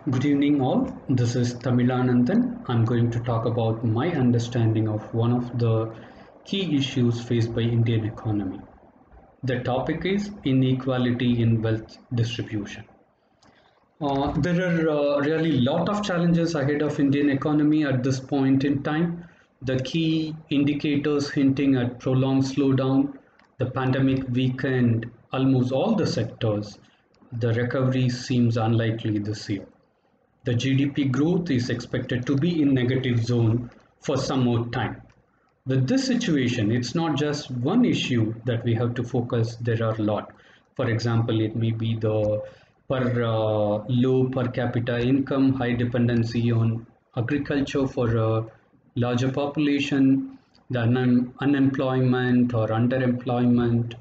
Good evening, all. This is Thamizhananthan. I'm going to talk about my understanding of one of the key issues faced by Indian economy. The topic is inequality in wealth distribution. There are really lot of challenges ahead of Indian economy at this point in time. The key indicators hinting at prolonged slowdown, the pandemic weakened almost all the sectors. The recovery seems unlikely this year. The GDP growth is expected to be in negative zone for some more time. With this situation, it's not just one issue that we have to focus. There are a lot. For example, it may be the low per capita income, high dependency on agriculture for a larger population, the unemployment or underemployment,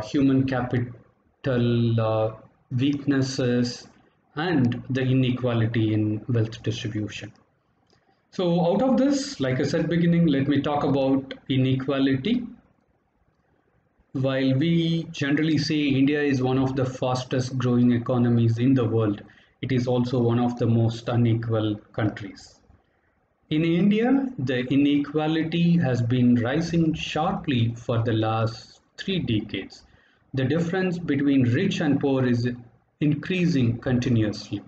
human capital weaknesses, and the inequality in wealth distribution. So out of this, like I said beginning, let me talk about inequality. While we generally say India is one of the fastest growing economies in the world, it is also one of the most unequal countries. In India, the inequality has been rising sharply for the last 3 decades. The difference between rich and poor is increasing continuously.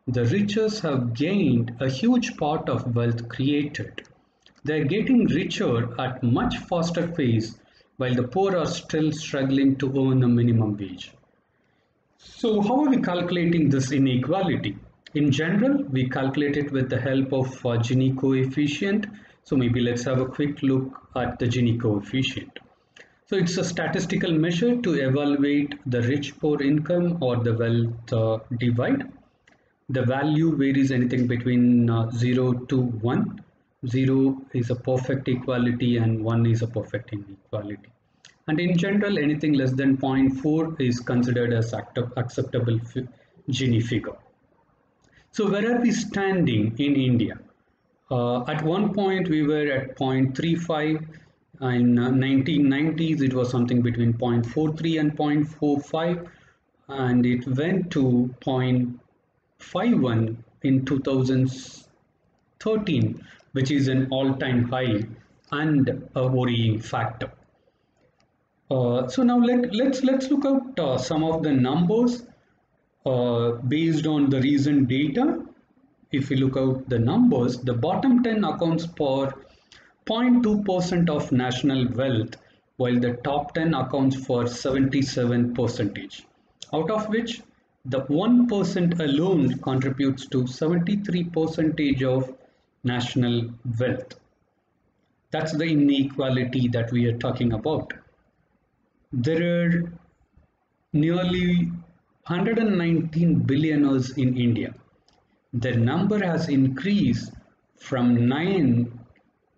The richest have gained a huge part of wealth created. They are getting richer at much faster pace while the poor are still struggling to earn a minimum wage. So how are we calculating this inequality? In general, we calculate it with the help of Gini coefficient. So maybe let's have a quick look at the Gini coefficient. So it's a statistical measure to evaluate the rich-poor income or the wealth divide. The value varies anything between 0 to 1. 0 is a perfect equality and 1 is a perfect inequality. And in general, anything less than 0.4 is considered as acceptable Gini figure. So where are we standing in India? At one point we were at 0.35. In 1990s it was something between 0.43 and 0.45, and it went to 0.51 in 2013, which is an all-time high and a worrying factor. So now let's look at some of the numbers based on the recent data. If we look out the numbers, the bottom 10 accounts for 0.2% of national wealth, while the top 10 accounts for 77%, out of which the 1% alone contributes to 73% of national wealth. That's the inequality that we are talking about. There are nearly 119 billionaires in India. Their number has increased from 9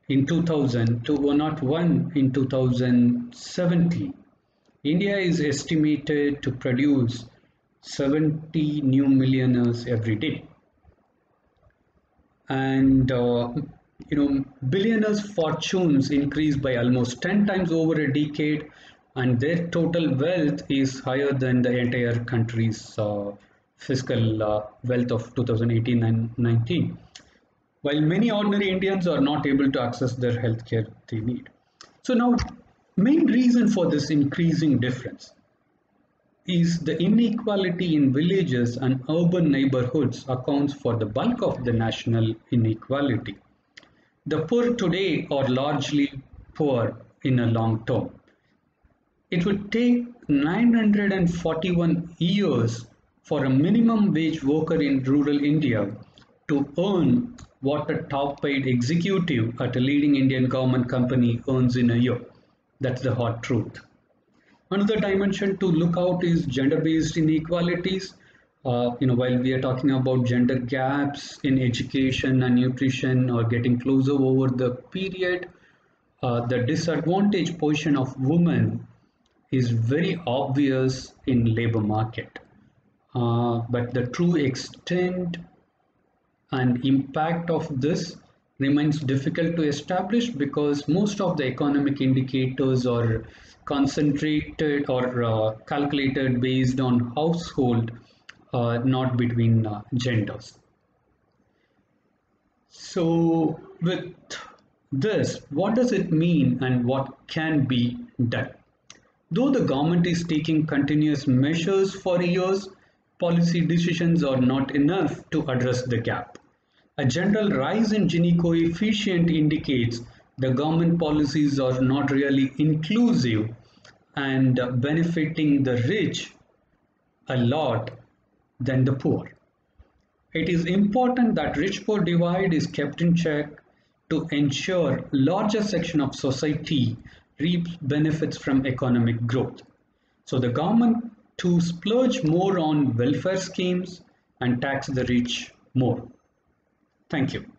in 2000 to 101 in 2017. India is estimated to produce 70 new millionaires every day. And billionaires' fortunes increased by almost 10 times over a decade, and their total wealth is higher than the entire country's fiscal wealth of 2018 and 19. While many ordinary Indians are not able to access their healthcare they need. So now, main reason for this increasing difference is the inequality in villages and urban neighborhoods accounts for the bulk of the national inequality. The poor today are largely poor in a long term. It would take 941 years for a minimum wage worker in rural India to earn what a top paid executive at a leading Indian government company earns in a year. That's the hard truth. Another dimension to look out is gender-based inequalities. While we are talking about gender gaps in education and nutrition or getting closer over the period, the disadvantaged position of women is very obvious in labor market. But the true extent and impact of this remains difficult to establish because most of the economic indicators are concentrated or calculated based on household not between genders. So with this, what does it mean and what can be done? Though the government is taking continuous measures for years, policy decisions are not enough to address the gap. A general rise in Gini coefficient indicates the government policies are not really inclusive and benefiting the rich a lot than the poor. It is important that rich-poor divide is kept in check to ensure larger section of society reaps benefits from economic growth. So the government to splurge more on welfare schemes and tax the rich more. Thank you.